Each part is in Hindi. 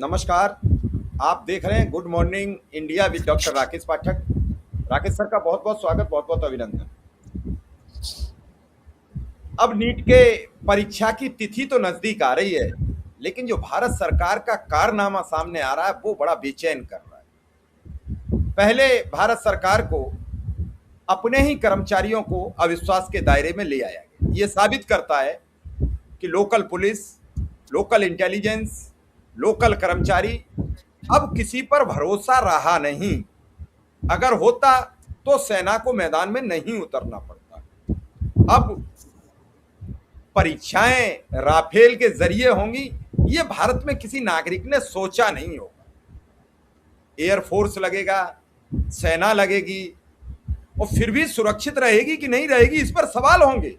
नमस्कार। आप देख रहे हैं good morning India with doctor Rakesh Pathak. Rakesh sir का बहुत बहुत स्वागत, बहुत बहुत अभिनंदन। अब नीट के परीक्षा की तिथि तो नजदीक आ रही है, लेकिन जो भारत सरकार का कारनामा सामने आ रहा है वो बड़ा बेचैन कर रहा है। पहले भारत सरकार को अपने ही कर्मचारियों को अविश्वास के दायरे में ले आया गया। ये साबित करता है कि local police, local intelligence, local कर्मचारी अब किसी पर भरोसा रहा नहीं। अगर होता तो सेना को मैदान में नहीं उतरना पड़ता। अब परीक्षाएं राफेल के जरिए होंगी, ये भारत में किसी नागरिक ने सोचा नहीं होगा। एयरफोर्स लगेगा, सेना लगेगी, और फिर भी सुरक्षित रहेगी कि नहीं रहेगी, इस पर सवाल होंगे।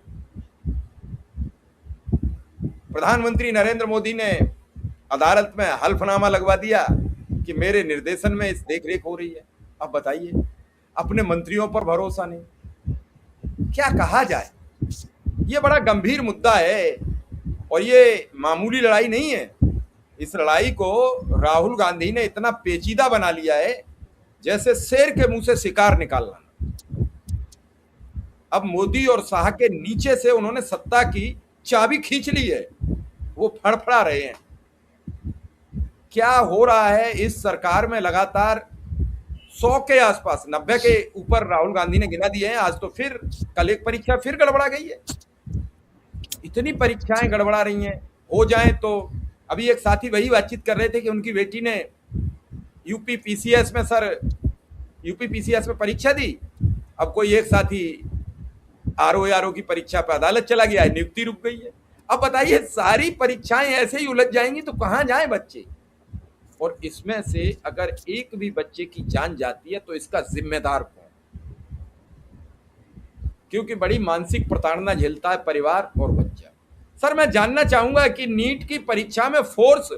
प्रधानमंत्री नरेंद्र मोदी ने अदालत में हल्फनामा लगवा दिया कि मेरे निर्देशन में इस देखरेख हो रही है। अब बताइए, अपने मंत्रियों पर भरोसा नहीं, क्या कहा जाए। ये बड़ा गंभीर मुद्दा है और ये मामूली लड़ाई नहीं है। इस लड़ाई को राहुल गांधी ने इतना पेचीदा बना लिया है जैसे शेर के मुंह से शिकार निकालना। अब मोदी और शाह के नीचे से उन्होंने सत्ता की चाबी खींच ली है, वो फड़फड़ा रहे हैं। क्या हो रहा है इस सरकार में? लगातार 100 के आसपास, 90 के ऊपर राहुल गांधी ने गिना दिए हैं। आज तो फिर कल एक परीक्षा फिर गड़बड़ा गई है। इतनी परीक्षाएं गड़बड़ा रही हैं, हो जाए तो। अभी एक साथी वही बातचीत कर रहे थे कि उनकी बेटी ने यूपी पीसीएस में परीक्षा दी। अब कोई एक साथी आरओ की परीक्षा पर अदालत चला गया है, नियुक्ति रुक गई है। अब बताइए, सारी परीक्षाएं ऐसे ही उलझ जाएंगी तो कहां जाए बच्चे? और इसमें से अगर एक भी बच्चे की जान जाती है तो इसका जिम्मेदार कौन? क्योंकि बड़ी मानसिक प्रताड़ना झेलता है परिवार और बच्चा। सर, मैं जानना चाहूंगा कि नीट की परीक्षा में फोर्स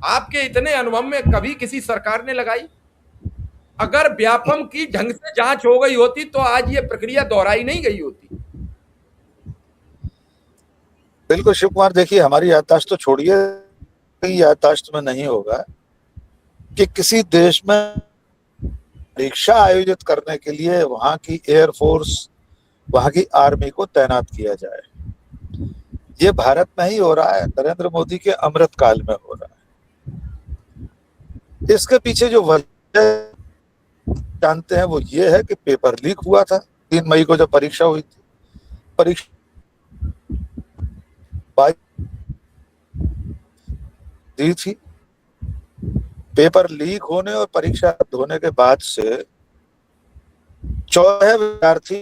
आपके इतने अनुभव में कभी किसी सरकार ने लगाई? अगर व्यापम की ढंग से जांच हो गई होती तो आज ये प्रक्रिया दोहराई नहीं गई होती। बिल्कुल शिव कुमार, देखिए हमारी याददाश्त तो छोड़िए, याददाश्त में नहीं होगा कि किसी देश में परीक्षा आयोजित करने के लिए वहां की एयरफोर्स, वहां की आर्मी को तैनात किया जाए। ये भारत में ही हो रहा है, नरेंद्र मोदी के अमृत काल में हो रहा है। इसके पीछे जो वजह जानते हैं वो ये है कि पेपर लीक हुआ था 3 मई को जब परीक्षा हुई थी। परीक्षा दी थी, पेपर लीक होने और परीक्षा रद्द होने के बाद से 14 विद्यार्थी,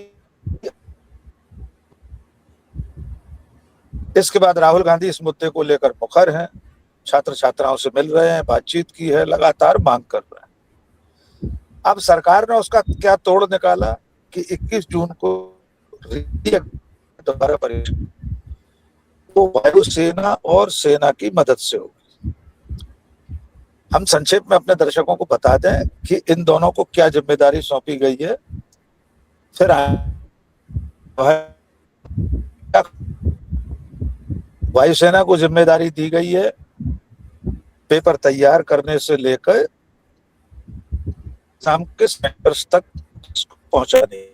इसके बाद राहुल गांधी इस मुद्दे को लेकर मुखर हैं, छात्र छात्राओं से मिल रहे हैं, बातचीत की है, लगातार मांग कर रहे हैं। अब सरकार ने उसका क्या तोड़ निकाला कि 21 जून को दोबारा परीक्षा वो वायुसेना और सेना की मदद से होगी। हम संक्षेप में अपने दर्शकों को बता दें कि इन दोनों को क्या जिम्मेदारी सौंपी गई है। फिर वायुसेना को जिम्मेदारी दी गई है पेपर तैयार करने से लेकर शाम के सेंटर्स तक पहुंचाने।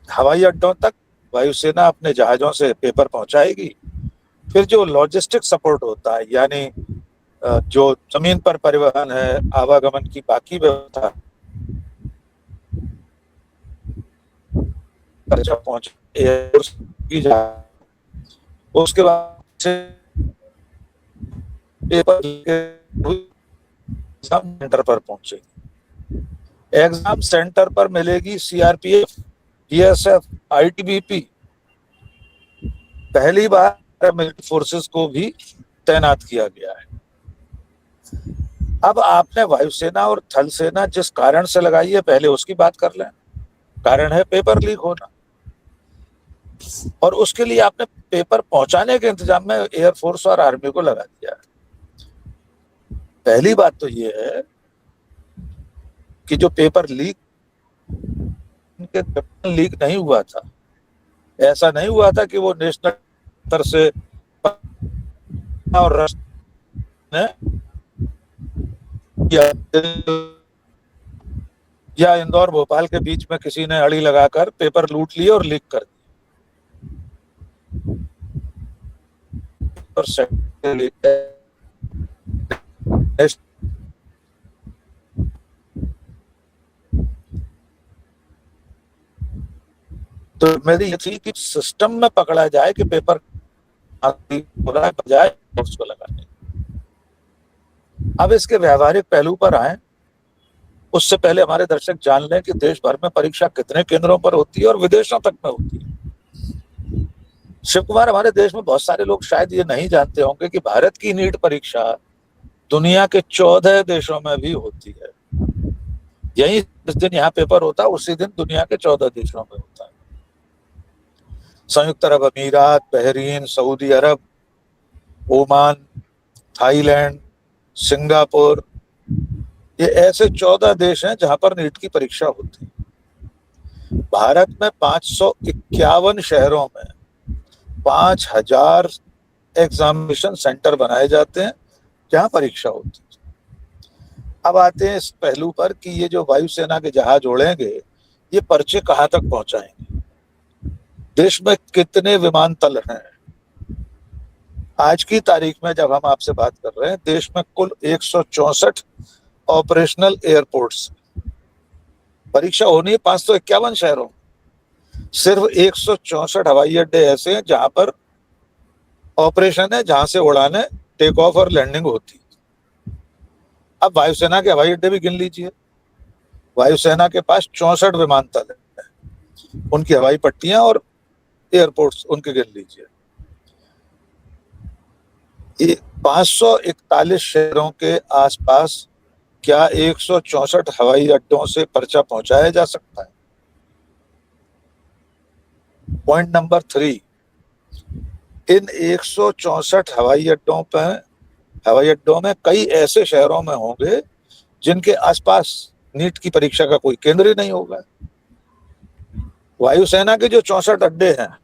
हवाई अड्डों तक वायुसेना अपने जहाजों से पेपर पहुंचाएगी। फिर जो लॉजिस्टिक सपोर्ट होता है, यानी जो जमीन पर परिवहन है, आवागमन की बाकी व्यवस्था पहुंच, उसके बाद पेपर एग्जाम सेंटर पर पहुंचेगी। एग्जाम सेंटर पर मिलेगी सीआरपीएफ, बीएसएफ, आईटीबीपी। पहली बार मिलिट्री फोर्सेस को भी तैनात किया गया है। अब आपने वायुसेना और थल सेना जिस कारण से लगाई है, पहले उसकी बात कर लें। कारण है पेपर लीक होना, और उसके लिए आपने पेपर पहुंचाने के इंतजाम में एयरफोर्स और आर्मी को लगा दिया है। पहली बात तो ये है कि जो पेपर लीक नहीं हुआ था, ऐसा नहीं हुआ था कि वो नेशनल स्तर से और ने या इंदौर भोपाल के बीच में किसी ने अड़ी लगाकर पेपर लूट लिए और लीक कर दिए। तो मेरी ये थी कि सिस्टम में पकड़ा जाए कि पेपर बजाय उसको लगाने। अब इसके व्यवहारिक पहलू पर आए, उससे पहले हमारे दर्शक जान लें कि देश भर में परीक्षा कितने केंद्रों पर होती है और विदेशों तक में होती है। शिव कुमार, हमारे देश में बहुत सारे लोग शायद ये नहीं जानते होंगे कि भारत की नीट परीक्षा दुनिया के 14 देशों में भी होती है। यही जिस दिन यहाँ पेपर होता है उसी दिन दुनिया के 14 देशों में होता है। संयुक्त अरब अमीरात, बहरीन, सऊदी अरब, ओमान, थाईलैंड, सिंगापुर, ये ऐसे 14 देश हैं जहां पर नीट की परीक्षा होती है। भारत में 551 शहरों में 5000 एग्जामिनेशन सेंटर बनाए जाते हैं जहां परीक्षा होती है। अब आते हैं इस पहलू पर कि ये जो वायुसेना के जहाज उड़ेंगे ये पर्चे कहां तक पहुंचाएंगे, देश में कितने विमानतल हैं। आज की तारीख में जब हम आपसे बात कर रहे हैं, देश में कुल 164 ऑपरेशनल एयरपोर्ट्स, परीक्षा होनी है 551 शहरों, सिर्फ 164 हवाई अड्डे ऐसे हैं जहां पर ऑपरेशन है, जहां से उड़ाने, टेक ऑफ और लैंडिंग होती है। अब वायुसेना के हवाई अड्डे भी गिन लीजिए। वायुसेना के पास 64 विमानतल है, उनकी हवाई पट्टियां और एयरपोर्ट्स उनके गिन लीजिए। 541 शहरों के आसपास क्या 164 हवाई अड्डों से पर्चा पहुंचाया जा सकता है? पॉइंट नंबर 3, इन 164 हवाई अड्डों में कई ऐसे शहरों में होंगे जिनके आसपास नीट की परीक्षा का कोई केंद्र ही नहीं होगा। वायुसेना के जो 64 अड्डे हैं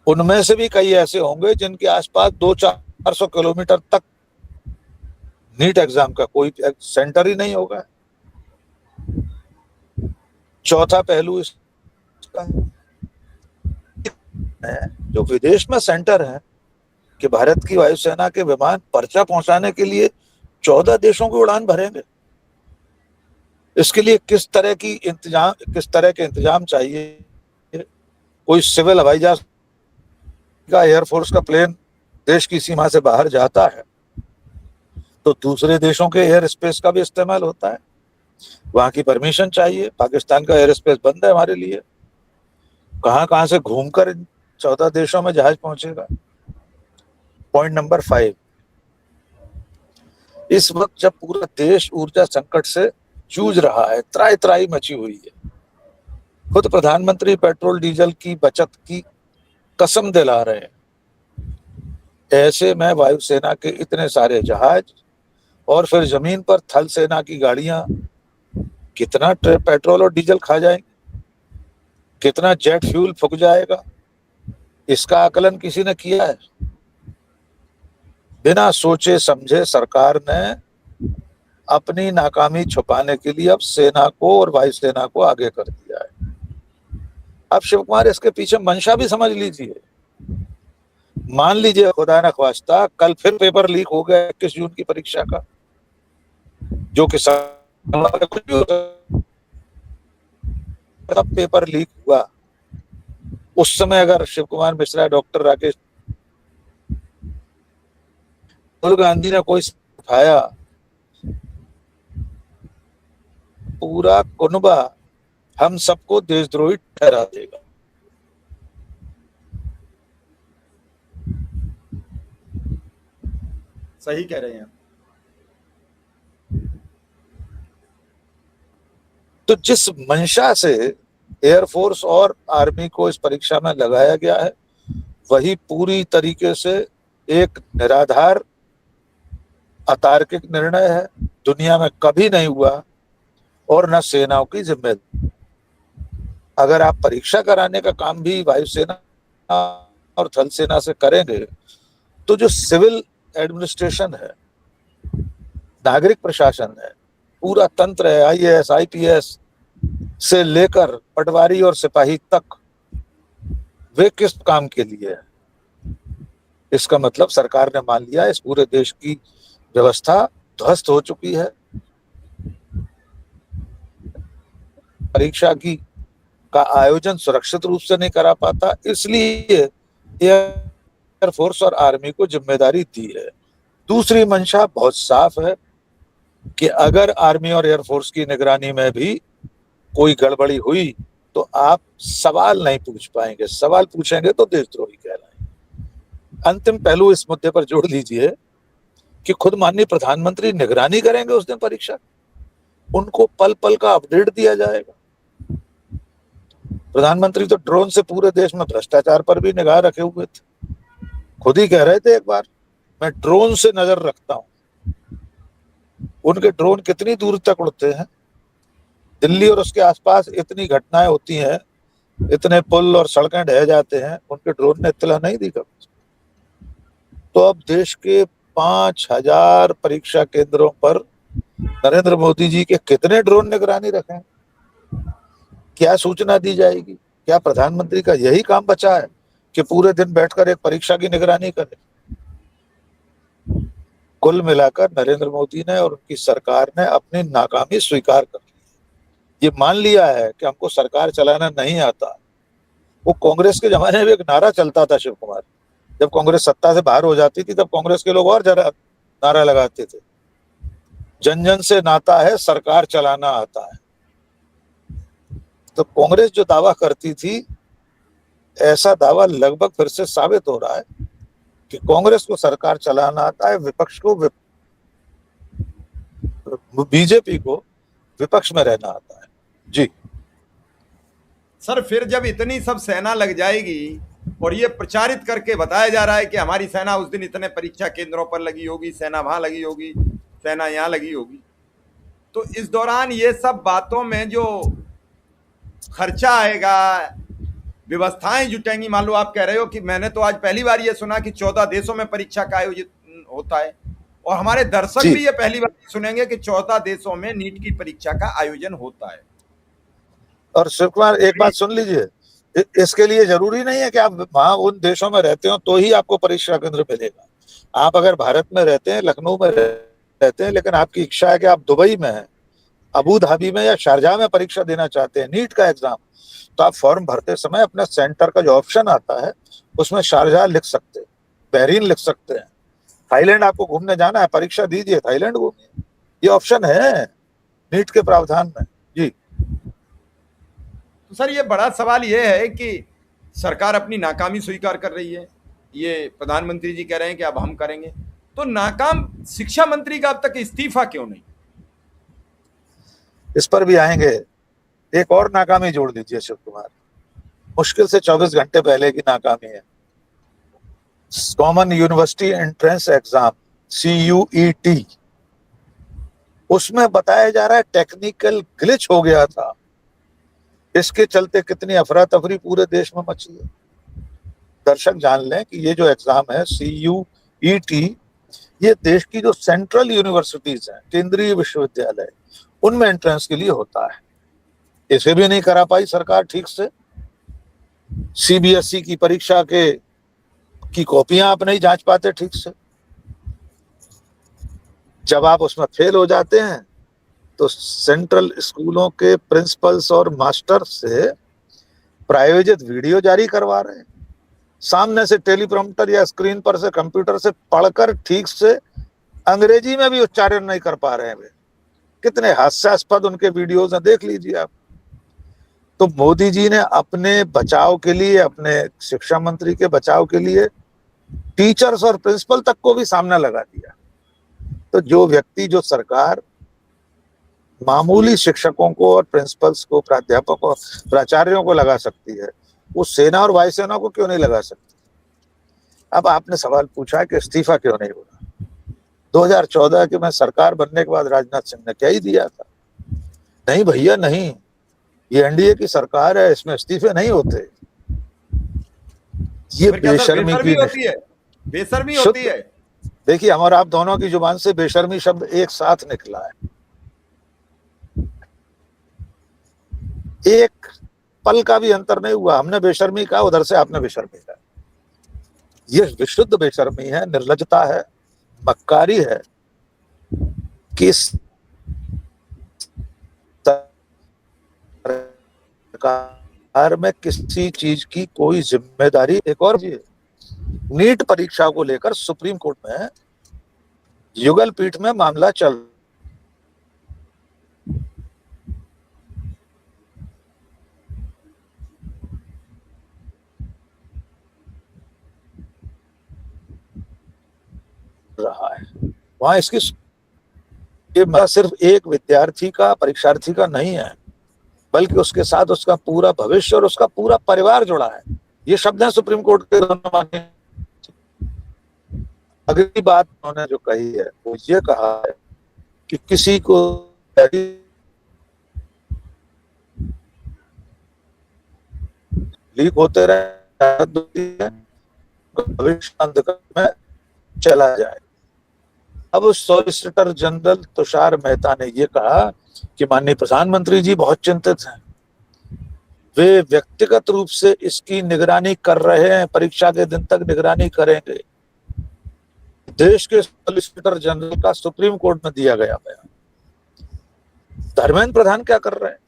उनमें से भी कई ऐसे होंगे जिनके आसपास 200-400 किलोमीटर तक नीट एग्जाम का कोई सेंटर ही नहीं होगा। चौथा पहलू इसका है, जो विदेश में सेंटर है, कि भारत की वायुसेना के विमान पर्चा पहुंचाने के लिए 14 देशों की उड़ान भरेंगे। इसके लिए किस तरह के इंतजाम चाहिए। कोई सिविल हवाई जहाज का, एयरफोर्स का प्लेन देश की सीमा से बाहर जाता है तो दूसरे देशों के एयर स्पेस का भी इस्तेमाल होता है, वहां की परमिशन चाहिए। पाकिस्तान का एयर स्पेस बंद है हमारे लिए, कहां से घूमकर 14 देशों में जहाज पहुंचेगा। पॉइंट नंबर 5, इस वक्त जब पूरा देश ऊर्जा संकट से जूझ रहा है, त्राही त्राही मची हुई है, खुद प्रधानमंत्री पेट्रोल डीजल की बचत की कसम दिला रहे हैं, ऐसे में वायुसेना के इतने सारे जहाज और फिर जमीन पर थल सेना की गाड़ियां कितना पेट्रोल और डीजल खा जाएंगे, कितना जेट फ्यूल फूक जाएगा, इसका आकलन किसी ने किया है? बिना सोचे समझे सरकार ने अपनी नाकामी छुपाने के लिए अब सेना को और वायुसेना को आगे कर दिया है। अब शिव कुमार, इसके पीछे मंशा भी समझ लीजिए। मान लीजिए खुदा न ख्वास्ता कल फिर पेपर लीक हो गया 21 जून की परीक्षा का, जो कि तब पेपर लीक हुआ, उस समय अगर शिव कुमार मिश्रा, डॉक्टर राकेश, राहुल गांधी ने कोई सिखाया, पूरा कुनबा हम सबको देशद्रोही ठहरा देगा। सही कह रहे हैं। तो जिस मंशा से एयरफोर्स और आर्मी को इस परीक्षा में लगाया गया है, वही पूरी तरीके से एक निराधार अतार्किक निर्णय है, दुनिया में कभी नहीं हुआ और न सेनाओं की जिम्मेदारी। अगर आप परीक्षा कराने का काम भी वायुसेना और थल सेना से करेंगे तो जो सिविल एडमिनिस्ट्रेशन है नागरिक प्रशासन है, पूरा तंत्र है, आईएएस आईपीएस से लेकर पटवारी और सिपाही तक, वे किस काम के लिए है? इसका मतलब सरकार ने मान लिया इस पूरे देश की व्यवस्था ध्वस्त हो चुकी है। परीक्षा की का आयोजन सुरक्षित रूप से नहीं करा पाता, इसलिए एयरफोर्स और आर्मी को जिम्मेदारी दी है। दूसरी मंशा बहुत साफ है कि अगर आर्मी और एयरफोर्स की निगरानी में भी कोई गड़बड़ी हुई तो आप सवाल नहीं पूछ पाएंगे, सवाल पूछेंगे तो देशद्रोही कहलाएंगे। अंतिम पहलू इस मुद्दे पर जोड़ लीजिए कि खुद माननीय प्रधानमंत्री निगरानी करेंगे उस दिन परीक्षा, उनको पल पल का अपडेट दिया जाएगा। प्रधानमंत्री तो ड्रोन से पूरे देश में भ्रष्टाचार पर भी निगाह रखे हुए थे, खुद ही कह रहे थे एक बार, मैं ड्रोन से नजर रखता हूं। उनके ड्रोन कितनी दूर तक उड़ते हैं? दिल्ली और उसके आसपास इतनी घटनाएं होती हैं, इतने पुल और सड़कें ढह जाते हैं, उनके ड्रोन ने इत्तला नहीं दी कभी। तो अब देश के 5000 परीक्षा केंद्रों पर नरेंद्र मोदी जी के कितने ड्रोन निगरानी रखें? क्या सूचना दी जाएगी? क्या प्रधानमंत्री का यही काम बचा है कि पूरे दिन बैठकर एक परीक्षा की निगरानी करे? कुल मिलाकर नरेंद्र मोदी ने और उनकी सरकार ने अपनी नाकामी स्वीकार कर ली। ये मान लिया है कि हमको सरकार चलाना नहीं आता। वो कांग्रेस के जमाने में एक नारा चलता था शिव कुमार, जब कांग्रेस सत्ता से बाहर हो जाती थी तब कांग्रेस के लोग और जरा नारा लगाते थे, जन जन से नाता है, सरकार चलाना आता है। तो कांग्रेस जो दावा करती थी, ऐसा दावा लगभग फिर से साबित हो रहा है कि कांग्रेस को सरकार चलाना आता है, विपक्ष को बीजेपी को विपक्ष में रहना आता है। जी सर, फिर जब इतनी सब सेना लग जाएगी और ये प्रचारित करके बताया जा रहा है कि हमारी सेना उस दिन इतने परीक्षा केंद्रों पर लगी होगी, सेना वहां लगी होगी, सेना यहाँ लगी होगी, तो इस दौरान ये सब बातों में जो खर्चा आएगा, व्यवस्थाएं जुटेंगी। मान लो आप कह रहे हो कि मैंने तो आज पहली बार ये सुना कि 14 देशों में परीक्षा का आयोजित होता है, और हमारे दर्शक भी ये पहली बार सुनेंगे कि 14 देशों में नीट की परीक्षा का आयोजन होता है। और शिव कुमार एक बात सुन लीजिए, इसके लिए जरूरी नहीं है कि आप वहां उन देशों में रहते हो तो ही आपको परीक्षा केंद्र मिलेगा। आप अगर भारत में रहते हैं, लखनऊ में रहते हैं, लेकिन आपकी इच्छा है कि आप दुबई में हैं, अबू धाबी में या शारजाह में परीक्षा देना चाहते हैं नीट का एग्जाम, तो आप फॉर्म भरते समय अपने सेंटर का जो ऑप्शन आता है उसमें शारजाह लिख सकते हैं, बहरीन लिख सकते हैं। थाईलैंड आपको घूमने जाना है, परीक्षा दीजिए, थाईलैंड घूमिए, ये ऑप्शन है नीट के प्रावधान में। जी तो सर, ये बड़ा सवाल ये है कि सरकार अपनी नाकामी स्वीकार कर रही है, ये प्रधानमंत्री जी कह रहे हैं कि अब हम करेंगे, तो नाकाम शिक्षा मंत्री का अब तक इस्तीफा क्यों नहीं? इस पर भी आएंगे। एक और नाकामी जोड़ दीजिए शिव कुमार, मुश्किल से 24 घंटे पहले की नाकामी है। Common university entrance exam CUET, उसमें बताया जा रहा है टेक्निकल ग्लिच हो गया था, इसके चलते कितनी अफरा तफरी पूरे देश में मची है। दर्शक जान लें कि ये जो एग्जाम है CUET, ये देश की जो सेंट्रल यूनिवर्सिटीज हैं, केंद्रीय विश्वविद्यालय, उनमें एंट्रेंस के लिए होता है। इसे भी नहीं करा पाई सरकार ठीक से। CBSE की परीक्षा की कॉपियां आप नहीं जांच पाते ठीक से। जब आप उसमें फेल हो जाते हैं तो सेंट्रल स्कूलों के प्रिंसिपल्स और मास्टर से प्रायोजित वीडियो जारी करवा रहे हैं, सामने से टेलीप्रॉम्प्टर या स्क्रीन पर से कंप्यूटर से पढ़कर ठीक से अंग्रेजी में भी उच्चारण नहीं कर पा रहे हैं वे। कितने हास्यास्पद उनके वीडियोज हैं, देख लीजिए आप। तो मोदी जी ने अपने बचाव के लिए, अपने शिक्षा मंत्री के बचाव के लिए टीचर्स और प्रिंसिपल तक को भी सामने लगा दिया। तो जो व्यक्ति, जो सरकार मामूली शिक्षकों को और प्रिंसिपल्स को, प्राध्यापकों, प्राचार्यों को लगा सकती है, वो सेना और वायुसेना को क्यों नहीं लगा सकती? अब आपने सवाल पूछा कि इस्तीफा क्यों नहीं हो रहा। 2014 के में सरकार बनने के बाद राजनाथ सिंह ने क्या ही दिया था, नहीं भैया नहीं, ये एनडीए की सरकार है, इसमें इस्तीफे नहीं होते। ये बेशर्मी की होती है, बेशर्मी होती है, देखिए हमारा आप दोनों की जुबान से बेशर्मी शब्द एक साथ निकला है, एक पल का भी अंतर नहीं हुआ। हमने बेशर्मी कहा, उधर से आपने बेशर्मी कहा। ये विशुद्ध बेशर्मी है, निर्लजता है, मक्कारी है कि इस सरकार में किसी चीज की कोई जिम्मेदारी। एक और चीज, नीट परीक्षा को लेकर सुप्रीम कोर्ट में युगल पीठ में मामला चल रहा है। वहां इसकी ये मसला सिर्फ एक विद्यार्थी का, परीक्षार्थी का नहीं है, बल्कि उसके साथ उसका पूरा भविष्य और उसका पूरा परिवार जुड़ा है। ये शब्द है सुप्रीम कोर्ट के दोनों माने। अगली बात उन्होंने जो कही है वो ये कहा है कि किसी को लीक होते रहे, भविष्य अंधकार में चला जाए। अब सॉलिसिटर जनरल तुषार मेहता ने यह कहा कि माननीय प्रधानमंत्री जी बहुत चिंतित हैं, वे व्यक्तिगत रूप से इसकी निगरानी कर रहे हैं, परीक्षा के दिन तक निगरानी करेंगे। देश के सॉलिसिटर जनरल का सुप्रीम कोर्ट में दिया गया बयान। धर्मेंद्र प्रधान क्या कर रहे हैं?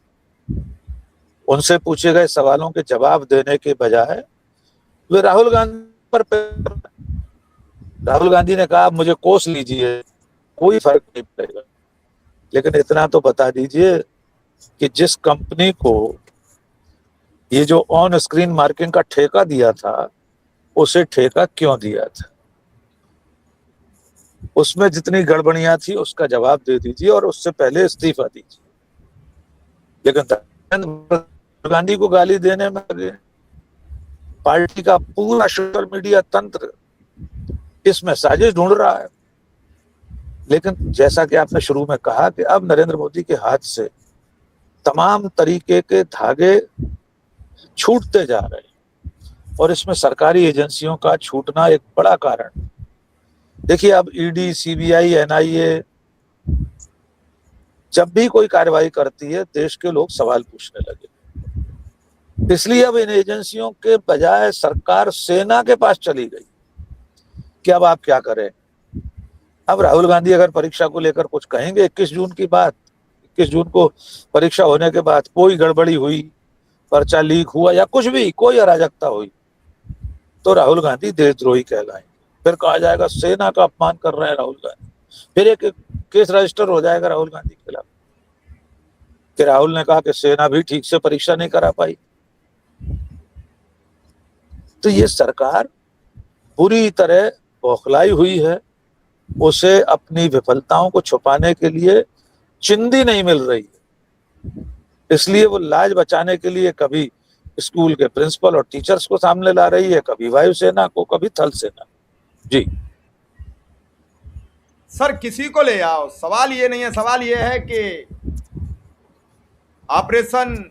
उनसे पूछे गए सवालों के जवाब देने के बजाय वे राहुल गांधी पर राहुल गांधी ने कहा मुझे कोस लीजिए, कोई फर्क नहीं पड़ेगा, लेकिन इतना तो बता दीजिए कि जिस कंपनी को ये जो ऑन स्क्रीन मार्किंग का ठेका दिया था, उसे ठेका क्यों दिया था, उसमें जितनी गड़बड़ियां थी उसका जवाब दे दीजिए और उससे पहले इस्तीफा दीजिए। लेकिन गांधी को गाली देने में लगे। पार्टी का पूरा सोशल मीडिया तंत्र इसमें साजिश ढूंढ रहा है। लेकिन जैसा कि आपने शुरू में कहा कि अब नरेंद्र मोदी के हाथ से तमाम तरीके के धागे छूटते जा रहे हैं और इसमें सरकारी एजेंसियों का छूटना एक बड़ा कारण। देखिए अब ईडी, सीबीआई, एनआईए जब भी कोई कार्रवाई करती है, देश के लोग सवाल पूछने लगे। इसलिए अब इन एजेंसियों के बजाय सरकार सेना के पास चली गई कि अब आप क्या करें। अब राहुल गांधी अगर परीक्षा को लेकर कुछ कहेंगे, 21 जून की बात, 21 जून को परीक्षा होने के बाद कोई गड़बड़ी हुई, पर्चा लीक हुआ या कुछ भी, कोई अराजकता हुई, तो राहुल गांधी देशद्रोही कहलाएंगे। फिर कहा जाएगा सेना का अपमान कर रहे हैं राहुल गांधी। फिर एक केस रजिस्टर हो जाएगा राहुल गांधी के खिलाफ कि राहुल ने कहा कि सेना भी ठीक से परीक्षा नहीं करा पाई। तो ये सरकार पूरी तरह बौखलाई हुई है। उसे अपनी विफलताओं को छुपाने के लिए चिंदी नहीं मिल रही है, इसलिए वो लाज बचाने के लिए कभी स्कूल के प्रिंसिपल और टीचर्स को सामने ला रही है, कभी वायुसेना को, कभी थल सेना। जी सर, किसी को ले आओ, सवाल ये नहीं है। सवाल ये है कि ऑपरेशन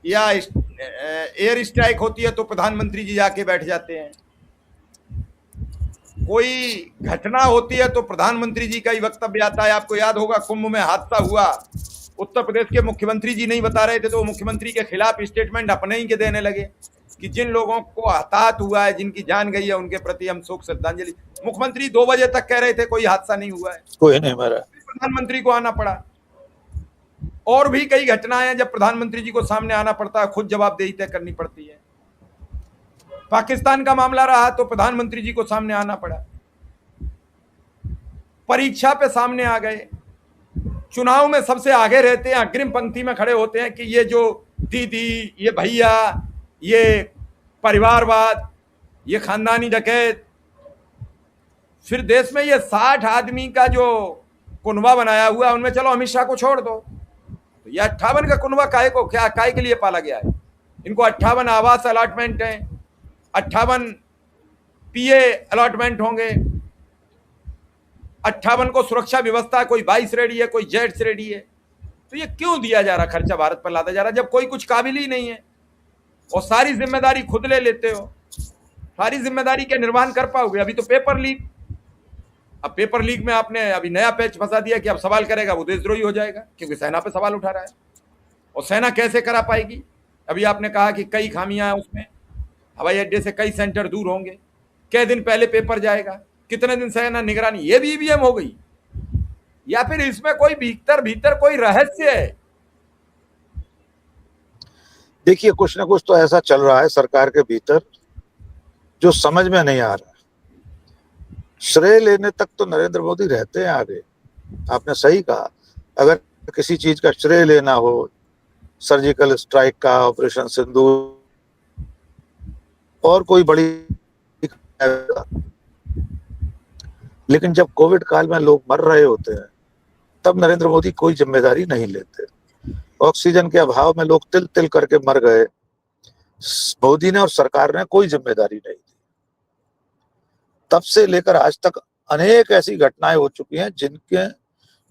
या एयर स्ट्राइक होती है तो प्रधानमंत्री जी जाके बैठ जाते हैं, कोई घटना होती है तो प्रधानमंत्री जी का ही वक्तव्य आता है। आपको याद होगा कुंभ में हादसा हुआ, उत्तर प्रदेश के मुख्यमंत्री जी नहीं बता रहे थे तो मुख्यमंत्री के खिलाफ स्टेटमेंट अपने ही के देने लगे कि जिन लोगों को हताहत हुआ है, जिनकी जान गई है, उनके प्रति हम शोक श्रद्धांजलि। मुख्यमंत्री 2 बजे तक कह रहे थे कोई हादसा नहीं हुआ है, कोई नहीं मरा। प्रधानमंत्री को आना पड़ा। और भी कई घटनाएं हैं जब प्रधानमंत्री जी को सामने आना पड़ता है, खुद जवाबदेही तय करनी पड़ती है। पाकिस्तान का मामला रहा तो प्रधानमंत्री जी को सामने आना पड़ा। परीक्षा पे सामने आ गए। चुनाव में सबसे आगे रहते हैं, अग्रिम पंक्ति में खड़े होते हैं कि ये जो दीदी, ये भैया, ये परिवारवाद, ये खानदानी डकैत। फिर देश में ये 60 आदमी का जो कुनबा बनाया हुआ है, उनमें चलो अमित शाह को छोड़ दो, तो ये 58 का कुनबा काय के लिए पाला गया है? इनको 58 आवास अलॉटमेंट हैं, 58 पीए अलॉटमेंट होंगे, 58 को सुरक्षा व्यवस्था, कोई 22 रेडी है, कोई जेट्स रेडी है। तो ये क्यों दिया जा रहा, खर्चा भारत पर लादा जा रहा जब कोई कुछ काबिल ही नहीं है? और सारी जिम्मेदारी खुद ले लेते हो। सारी जिम्मेदारी क्या निर्वहन कर पाओगे? अभी तो पेपर लीक, अब पेपर लीक में आपने अभी नया पैच फंसा दिया कि अब सवाल करेगा वो देशद्रोही हो जाएगा, क्योंकि सेना पे सवाल उठा रहा है। और सेना कैसे करा पाएगी? अभी आपने कहा कि कई खामियां हैं उसमें, हवाई अड्डे से कई सेंटर दूर होंगे, कै दिन पहले पेपर जाएगा, कितने दिन सेना निगरानी, ये भी ईवीएम हो गई, या फिर इसमें कोई भीतर भीतर कोई रहस्य है? देखिए, कुछ ना कुछ तो ऐसा चल रहा है सरकार के भीतर जो समझ में नहीं आ रहा। श्रेय लेने तक तो नरेंद्र मोदी रहते हैं आगे। आपने सही कहा, अगर किसी चीज का श्रेय लेना हो, सर्जिकल स्ट्राइक का, ऑपरेशन सिंदूर और कोई बड़ी, लेकिन जब कोविड काल में लोग मर रहे होते हैं तब नरेंद्र मोदी कोई जिम्मेदारी नहीं लेते। ऑक्सीजन के अभाव में लोग तिल तिल करके मर गए, मोदी ने और सरकार ने कोई जिम्मेदारी नहीं दी। तब से लेकर आज तक अनेक ऐसी घटनाएं हो चुकी हैं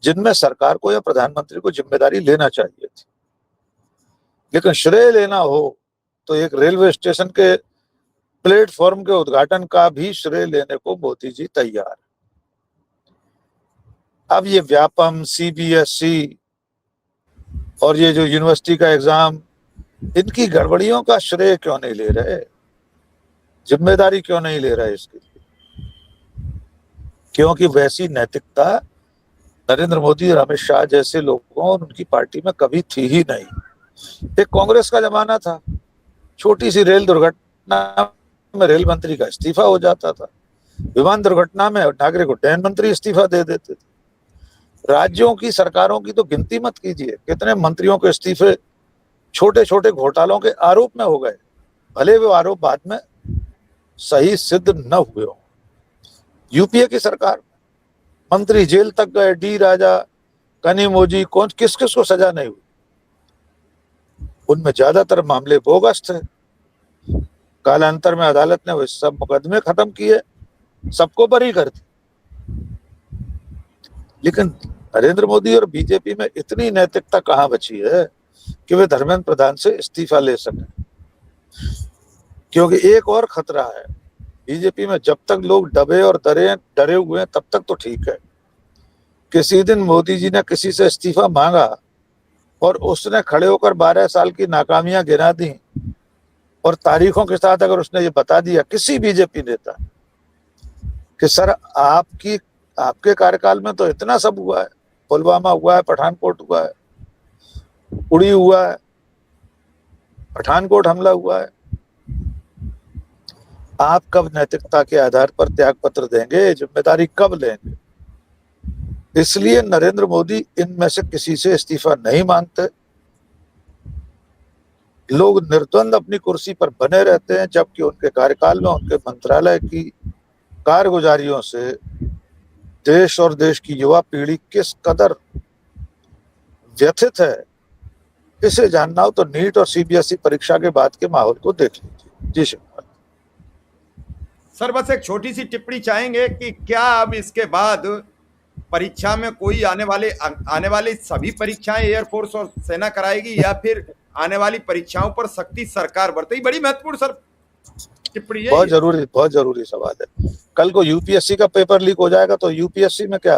जिनमें सरकार को या प्रधानमंत्री को जिम्मेदारी लेना चाहिए थी। लेकिन श्रेय लेना हो तो एक रेलवे स्टेशन के प्लेटफॉर्म के उद्घाटन का भी श्रेय लेने को मोदी जी तैयार है। अब ये व्यापम, सीबीएसई और ये जो यूनिवर्सिटी का एग्जाम, इनकी गड़बड़ियों का श्रेय क्यों नहीं ले रहे, जिम्मेदारी क्यों नहीं ले रहे इसकी? क्योंकि वैसी नैतिकता नरेंद्र मोदी और अमित शाह जैसे लोगों और उनकी पार्टी में कभी थी ही नहीं। एक कांग्रेस का जमाना था, छोटी सी रेल दुर्घटना में रेल मंत्री का इस्तीफा हो जाता था, विमान दुर्घटना में नागरिक उड्डयन मंत्री इस्तीफा दे देते थे। राज्यों की सरकारों की तो गिनती मत कीजिए, कितने मंत्रियों के इस्तीफे छोटे छोटे घोटालों के आरोप में हो गए, भले वो आरोप बाद में सही सिद्ध न हुए हो। यूपीए की सरकार मंत्री जेल तक गए, डी राजा, कनिमोझी, कौन किस किस को सजा नहीं हुई। उनमें ज्यादातर मामले बोगस थे। कालांतर में अदालत ने वो सब मुकदमे खत्म किए, सबको बरी कर दी। लेकिन नरेंद्र मोदी और बीजेपी में इतनी नैतिकता कहाँ बची है कि वे धर्मेंद्र प्रधान से इस्तीफा ले सकें? क्योंकि एक और खतरा है, बीजेपी में जब तक लोग दबे और डरे हुए हैं तब तक तो ठीक है। किसी दिन मोदी जी ने किसी से इस्तीफा मांगा और उसने खड़े होकर 12 साल की नाकामियां गिना दी और तारीखों के साथ अगर उसने ये बता दिया किसी बीजेपी नेता कि सर आपके कार्यकाल में तो इतना सब हुआ है, पुलवामा हुआ है, पठानकोट हुआ है, उड़ी हुआ है, पठानकोट हमला हुआ है, आप कब नैतिकता के आधार पर त्याग पत्र देंगे, जिम्मेदारी कब लेंगे? इसलिए नरेंद्र मोदी इनमें से किसी से इस्तीफा नहीं मांगते। लोग निर्द्वंद अपनी कुर्सी पर बने रहते हैं, जबकि उनके कार्यकाल में उनके मंत्रालय की कारगुजारियों से देश और देश की युवा पीढ़ी किस कदर व्यथित है, इसे जानना हो तो नीट और सीबीएसई परीक्षा के बाद के माहौल को देख लीजिए। जी शिवपाल सर, बस एक छोटी सी टिप्पणी चाहेंगे कि क्या अब इसके बाद परीक्षा में कोई आने वाली सभी परीक्षाएं एयरफोर्स और सेना कराएगी, या फिर आने वाली परीक्षाओं पर सख्ती सरकार बरतेगी? बड़ी महत्वपूर्ण सर टिप्पणी है। बहुत जरूरी सवाल है। कल को यूपीएससी का पेपर लीक हो जाएगा तो यूपीएससी में क्या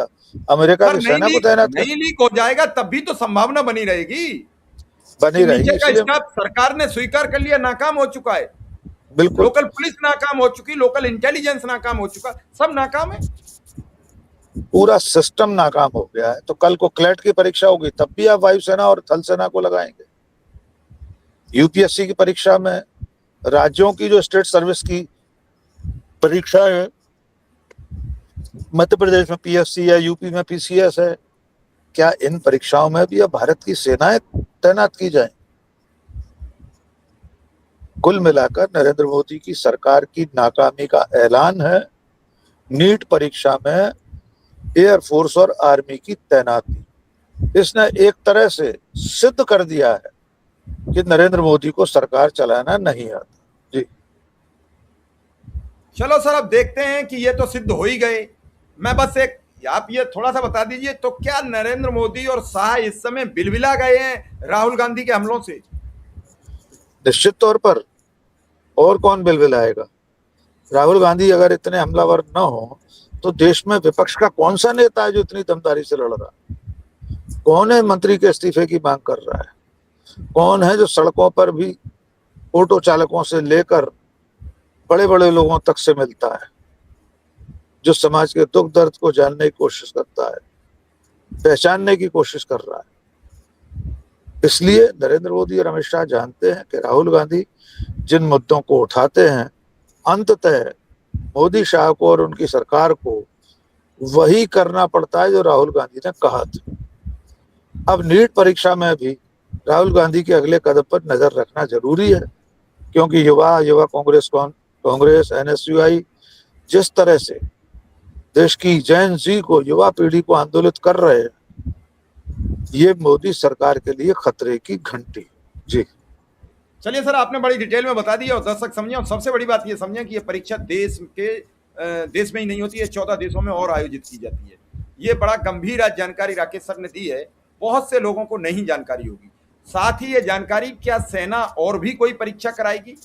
अमेरिका की सेना को तैनात नहीं लीक हो जाएगा तब भी तो संभावना बनी रहेगी। नीचे का स्टाफ सरकार ने स्वीकार कर लिया नाकाम हो चुका है। बिल्कुल, लोकल पुलिस नाकाम हो चुकी, लोकल इंटेलिजेंस नाकाम हो चुका, सब नाकाम है, पूरा सिस्टम नाकाम हो गया है। तो कल को क्लैट की परीक्षा होगी तब भी आप वायुसेना और थल सेना को लगाएंगे। यूपीएससी की परीक्षा में राज्यों की जो स्टेट सर्विस की परीक्षा है, मध्य प्रदेश में पीएससी है, यूपी में पीसीएस है, क्या इन परीक्षाओं में भी अब भारत की सेनाएं तैनात की जाए? कुल मिलाकर नरेंद्र मोदी की सरकार की नाकामी का ऐलान है नीट परीक्षा में एयरफोर्स और आर्मी की तैनाती। इसने एक तरह से सिद्ध कर दिया है कि नरेंद्र मोदी को सरकार चलाना नहीं आता। जी चलो सर, अब देखते हैं कि ये तो सिद्ध हो ही गए। मैं बस एक आप ये थोड़ा सा बता दीजिए, तो क्या नरेंद्र मोदी और शाह इस समय बिलबिला गए हैं राहुल गांधी के हमलों से? निश्चित तौर पर, और कौन बिलबिलाएगा? राहुल गांधी अगर इतने हमलावर न हो तो देश में विपक्ष का कौन सा नेता है जो इतनी दमदारी से लड़ रहा है? कौन है मंत्री के इस्तीफे की मांग कर रहा है? कौन है जो सड़कों पर भी ऑटो चालकों से लेकर बड़े बड़े लोगों तक से मिलता है, जो समाज के दुख दर्द को जानने की कोशिश करता है, पहचानने की कोशिश कर रहा है? इसलिए नरेंद्र मोदी और अमित शाह जानते हैं कि राहुल गांधी जिन मुद्दों को उठाते हैं, अंततः मोदी शाह को और उनकी सरकार को वही करना पड़ता है जो राहुल गांधी ने कहा था। अब नीट परीक्षा में भी राहुल गांधी के अगले कदम पर नजर रखना जरूरी है, क्योंकि युवा कांग्रेस एनएसयूआई जिस तरह से देश की जैन जी को, युवा पीढ़ी को आंदोलित कर रहे हैं, ये मोदी सरकार के लिए खतरे की घंटी। जी चलिए सर, आपने बड़ी डिटेल में बता दिया और दर्शक समझे, और सबसे बड़ी बात ये समझे कि ये परीक्षा देश में ही नहीं होती है, 14 देशों में और आयोजित की जाती है। ये बड़ा गंभीर आज जानकारी राकेश सर ने दी है, बहुत से लोगों को नहीं जानकारी होगी। साथ ही ये जानकारी, क्या सेना और भी कोई परीक्षा कराएगी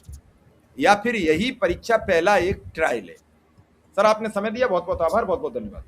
या फिर यही परीक्षा पहला एक ट्रायल है? सर आपने समय दिया, बहुत बहुत आभार, बहुत बहुत धन्यवाद।